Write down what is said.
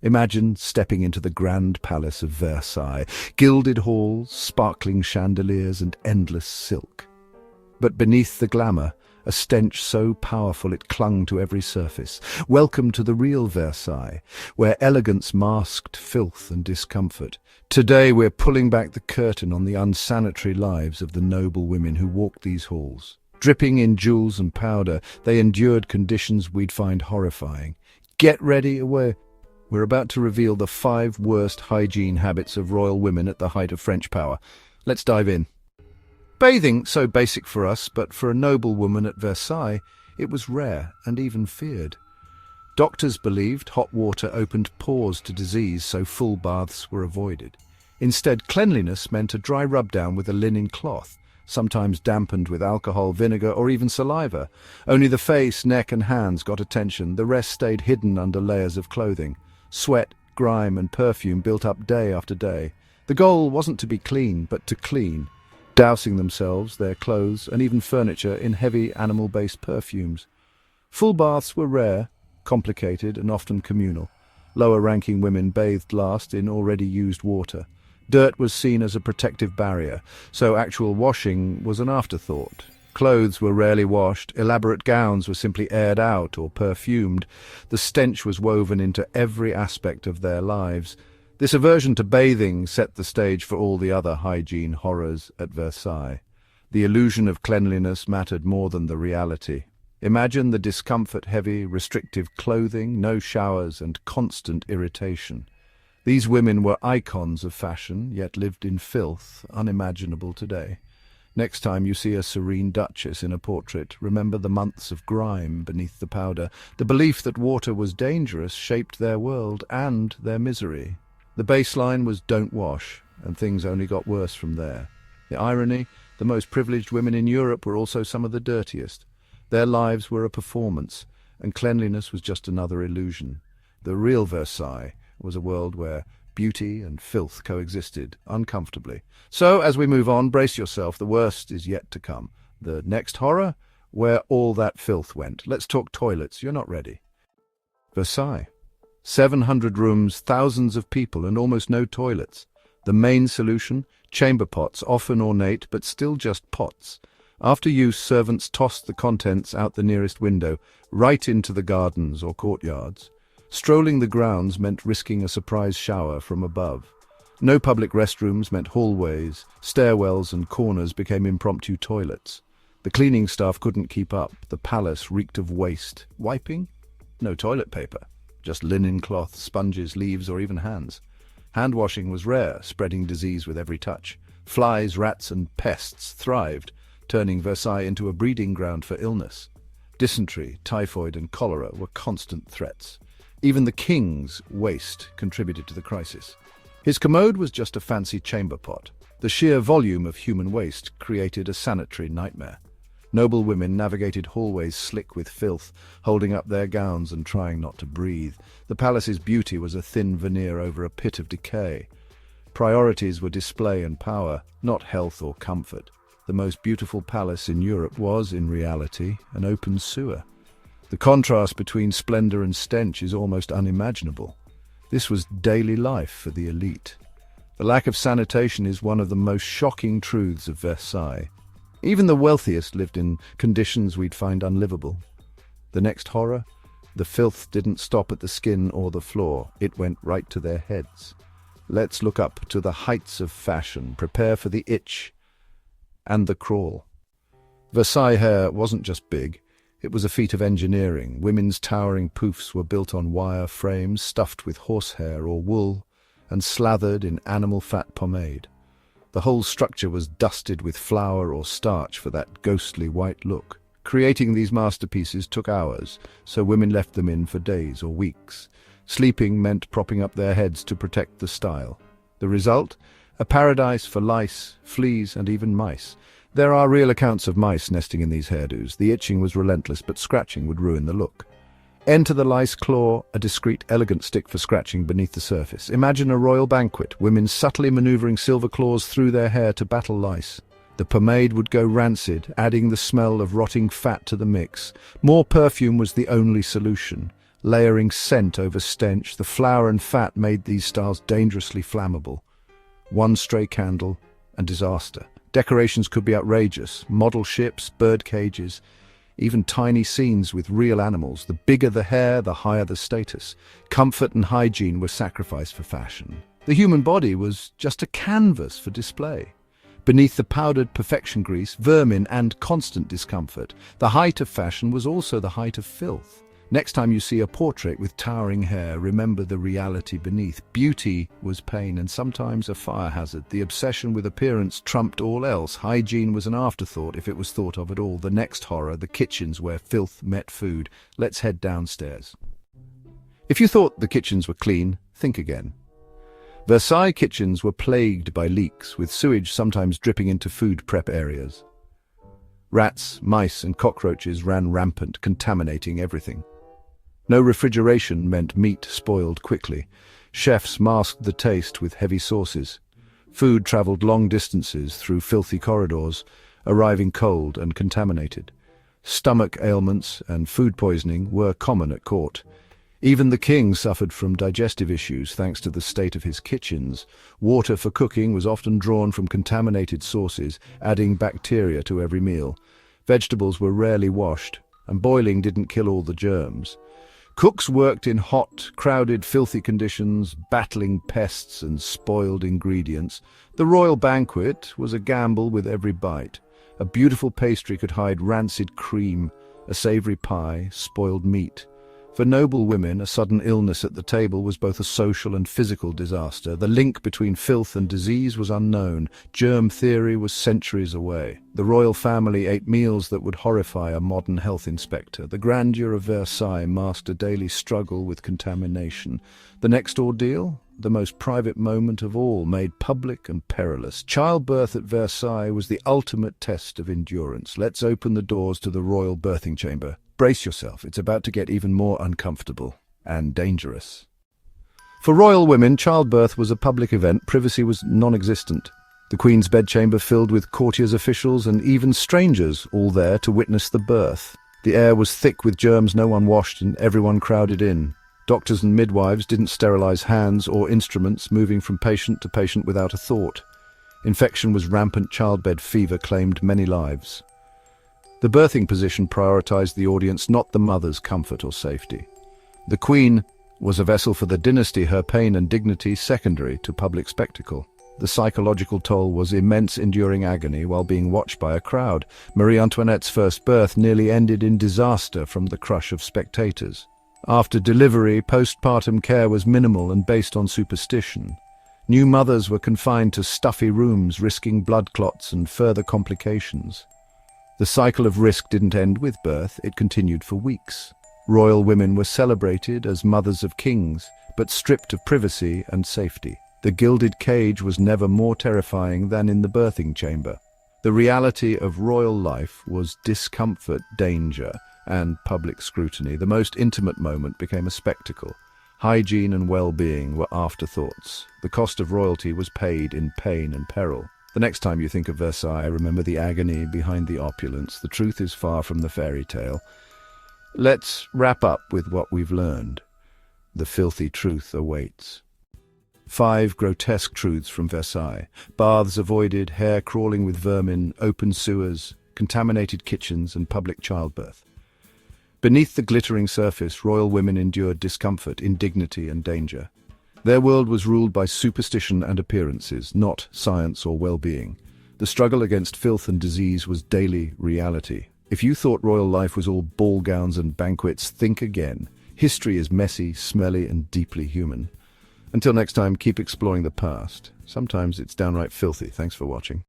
Imagine stepping into the grand palace of Versailles, gilded halls, sparkling chandeliers, and endless silk. But beneath the glamour, a stench so powerful it clung to every surface. Welcome to the real Versailles, where elegance masked filth and discomfort. Today we're pulling back the curtain on the unsanitary lives of the noble women who walked these halls. Dripping in jewels and powder, they endured conditions we'd find horrifying. Get ready, we're about to reveal the 5 worst hygiene habits of royal women at the height of French power. Let's dive in. Bathing, so basic for us, but for a noble woman at Versailles, it was rare and even feared. Doctors believed hot water opened pores to disease, so full baths were avoided. Instead, cleanliness meant a dry rub-down with a linen cloth, sometimes dampened with alcohol, vinegar, or even saliva. Only the face, neck, and hands got attention. The rest stayed hidden under layers of clothing. Sweat, grime, and perfume built up day after day. The goal wasn't to be clean, but to clean, dousing themselves, their clothes, and even furniture in heavy animal-based perfumes. Full baths were rare, complicated, and often communal. Lower-ranking women bathed last in already used water. Dirt was seen as a protective barrier, so actual washing was an afterthought. Clothes were rarely washed, elaborate gowns were simply aired out or perfumed. The stench was woven into every aspect of their lives. This aversion to bathing set the stage for all the other hygiene horrors at Versailles. The illusion of cleanliness mattered more than the reality. Imagine the discomfort-heavy, restrictive clothing, no showers, and constant irritation. These women were icons of fashion, yet lived in filth, unimaginable today. Next time you see a serene duchess in a portrait, remember the months of grime beneath the powder. The belief that water was dangerous shaped their world and their misery. The baseline was don't wash, and things only got worse from there. The irony, the most privileged women in Europe were also some of the dirtiest. Their lives were a performance, and cleanliness was just another illusion. The real Versailles was a world where beauty and filth coexisted uncomfortably. So, as we move on, brace yourself, the worst is yet to come. The next horror? Where all that filth went. Let's talk toilets. You're not ready. Versailles. 700 rooms, thousands of people, and almost no toilets. The main solution? Chamber pots, often ornate, but still just pots. After use, servants tossed the contents out the nearest window, right into the gardens or courtyards. Strolling the grounds meant risking a surprise shower from above. No public restrooms meant hallways, stairwells and corners became impromptu toilets. The cleaning staff couldn't keep up. The palace reeked of waste. Wiping? No toilet paper. Just linen cloth, sponges, leaves, or even hands. Hand-washing was rare, spreading disease with every touch. Flies, rats, and pests thrived, turning Versailles into a breeding ground for illness. Dysentery, typhoid, and cholera were constant threats. Even the king's waste contributed to the crisis. His commode was just a fancy chamber pot. The sheer volume of human waste created a sanitary nightmare. Noble women navigated hallways slick with filth, holding up their gowns and trying not to breathe. The palace's beauty was a thin veneer over a pit of decay. Priorities were display and power, not health or comfort. The most beautiful palace in Europe was, in reality, an open sewer. The contrast between splendor and stench is almost unimaginable. This was daily life for the elite. The lack of sanitation is one of the most shocking truths of Versailles. Even the wealthiest lived in conditions we'd find unlivable. The next horror? The filth didn't stop at the skin or the floor. It went right to their heads. Let's look up to the heights of fashion, prepare for the itch and the crawl. Versailles hair wasn't just big. It was a feat of engineering. Women's towering poofs were built on wire frames stuffed with horsehair or wool and slathered in animal fat pomade. The whole structure was dusted with flour or starch for that ghostly white look. Creating these masterpieces took hours, so women left them in for days or weeks. Sleeping meant propping up their heads to protect the style. The result? A paradise for lice, fleas, and even mice. There are real accounts of mice nesting in these hairdos. The itching was relentless, but scratching would ruin the look. Enter the lice claw, a discreet, elegant stick for scratching beneath the surface. Imagine a royal banquet, women subtly maneuvering silver claws through their hair to battle lice. The pomade would go rancid, adding the smell of rotting fat to the mix. More perfume was the only solution. layering scent over stench. The flour and fat made these styles dangerously flammable. One stray candle, and disaster. Decorations could be outrageous. Model ships, bird cages, even tiny scenes with real animals. The bigger the hair, the higher the status. Comfort and hygiene were sacrificed for fashion. The human body was just a canvas for display. Beneath the powdered perfection grease, vermin, and constant discomfort, the height of fashion was also the height of filth. Next time you see a portrait with towering hair, remember the reality beneath. Beauty was pain and sometimes a fire hazard. The obsession with appearance trumped all else. Hygiene was an afterthought if it was thought of at all. The next horror, the kitchens where filth met food. Let's head downstairs. If you thought the kitchens were clean, think again. Versailles kitchens were plagued by leaks, with sewage sometimes dripping into food prep areas. Rats, mice, and cockroaches ran rampant, contaminating everything. No refrigeration meant meat spoiled quickly. Chefs masked the taste with heavy sauces. Food traveled long distances through filthy corridors, arriving cold and contaminated. Stomach ailments and food poisoning were common at court. Even the king suffered from digestive issues thanks to the state of his kitchens. Water for cooking was often drawn from contaminated sources, adding bacteria to every meal. Vegetables were rarely washed, and boiling didn't kill all the germs. Cooks worked in hot, crowded, filthy conditions, battling pests and spoiled ingredients. The royal banquet was a gamble with every bite. A beautiful pastry could hide rancid cream, a savory pie, spoiled meat. For noble women, a sudden illness at the table was both a social and physical disaster. The link between filth and disease was unknown. Germ theory was centuries away. The royal family ate meals that would horrify a modern health inspector. The grandeur of Versailles masked a daily struggle with contamination. The next ordeal, the most private moment of all, made public and perilous. Childbirth at Versailles was the ultimate test of endurance. Let's open the doors to the royal birthing chamber. Brace yourself, it's about to get even more uncomfortable and dangerous. For royal women, childbirth was a public event. Privacy was non-existent. The Queen's bedchamber filled with courtiers, officials, and even strangers, all there to witness the birth. The air was thick with germs no one washed, and everyone crowded in. Doctors and midwives didn't sterilize hands or instruments, moving from patient to patient without a thought. Infection was rampant. Childbed fever claimed many lives. The birthing position prioritized the audience, not the mother's comfort or safety. The Queen was a vessel for the dynasty, her pain and dignity secondary to public spectacle. The psychological toll was immense, enduring agony while being watched by a crowd. Marie Antoinette's first birth nearly ended in disaster from the crush of spectators. After delivery, postpartum care was minimal and based on superstition. New mothers were confined to stuffy rooms, risking blood clots and further complications. The cycle of risk didn't end with birth, it continued for weeks. Royal women were celebrated as mothers of kings, but stripped of privacy and safety. The gilded cage was never more terrifying than in the birthing chamber. The reality of royal life was discomfort, danger, and public scrutiny. The most intimate moment became a spectacle. Hygiene and well-being were afterthoughts. The cost of royalty was paid in pain and peril. The next time you think of Versailles, remember the agony behind the opulence. The truth is far from the fairy tale. Let's wrap up with what we've learned. The filthy truth awaits. 5 grotesque truths from Versailles. Baths avoided, hair crawling with vermin, open sewers, contaminated kitchens, and public childbirth. Beneath the glittering surface, royal women endured discomfort, indignity, and danger. Their world was ruled by superstition and appearances, not science or well-being. The struggle against filth and disease was daily reality. If you thought royal life was all ball gowns and banquets, think again. History is messy, smelly, and deeply human. Until next time, keep exploring the past. Sometimes it's downright filthy. Thanks for watching.